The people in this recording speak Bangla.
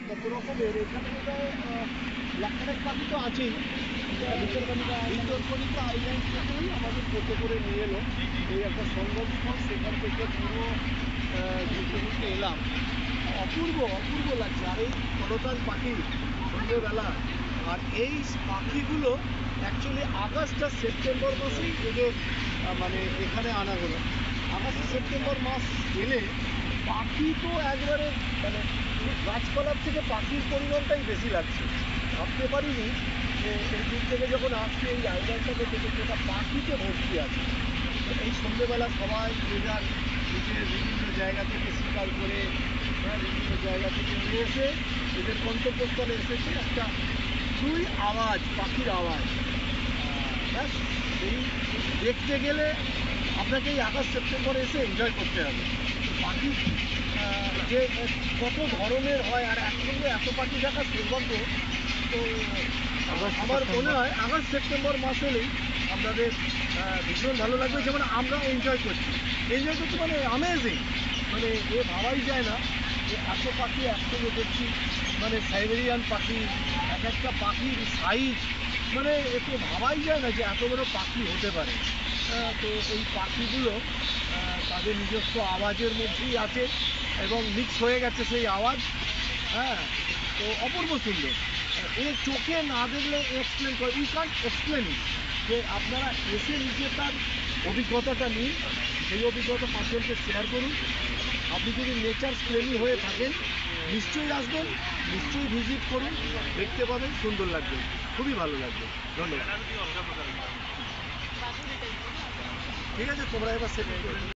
কত রকমের এখানে লাখখানেক পাখি তো আছেই। ভিতরকণিকা আইল্যান্ড থেকেই আমাদের টোটো করে নিয়ে এলো এই একটা সঙ্গমস্থল, সেখান থেকে পুরো ঘুরতে ঘুরতে এলাম। অপূর্ব অপূর্ব লাগছে। আর এই কলতান পাখি সন্ধ্যেবেলা, আর এই পাখিগুলো অ্যাকচুয়ালি আগস্ট আর সেপ্টেম্বর মাসেই এদের মানে এখানে আনা হলো। আগস্ট সেপ্টেম্বর মাস এলে পাখি তো একবারে মানে গাছপালার থেকে পাখির পরিমাণটাই বেশি লাগছে। ভাবতে পারিনি যে এই দূর থেকে যখন আসছি এই আইল্যান্ডটাকে দেখে সেটা পাখিতে ভর্তি আছে। এই সন্ধ্যেবেলা সবাই যে যার নিজের বিভিন্ন জায়গা থেকে শিকার করে বিভিন্ন জায়গা থেকে উড়ে এসে এদের গন্তব্যস্থলে এসেছে একটা দুই আওয়াজ, পাখির আওয়াজ। ব্যাস এই দেখতে গেলে আপনাকে এই আগস্ট সেপ্টেম্বরে এসে এনজয় করতে হবে। পাখি যে কত ধরনের হয় আর একসঙ্গে এত পাখি দেখার সৌভাগ্য তো আমার মনে হয় আগস্ট সেপ্টেম্বর মাস হলেই আপনাদের ভীষণ ভালো লাগবে। যেমন আমরা এনজয় করছি মানে আমেজিং, মানে এ ভাবাই যায় না যে এত পাখি একসঙ্গে দেখছি। মানে সাইবেরিয়ান পাখি, এক একটা পাখির সাইজ মানে এ তো ভাবাই যায় না যে এত বড় পাখি হতে পারে। তো এই পাখিগুলো তাদের নিজস্ব আওয়াজের মধ্যেই আছে এবং মিক্স হয়ে গেছে সেই আওয়াজ। হ্যাঁ, তো অপূর্ব সুন্দর। এ চোখে না দেখলে এক্সপ্লেন করে, উই কান্ট এক্সপ্লেন, যে আপনারা এসে নিজে তার অভিজ্ঞতাটা নিন, সেই অভিজ্ঞতা পাঁচজনকে শেয়ার করুন। আপনি যদি নেচার প্রেমী হয়ে থাকেন নিশ্চয়ই আসবেন, নিশ্চয়ই ভিজিট করুন, দেখতে পাবেন, সুন্দর লাগবে, খুবই ভালো লাগবে। ধন্যবাদ। ঠিক আছে, তোমরা এবার সেটিং করে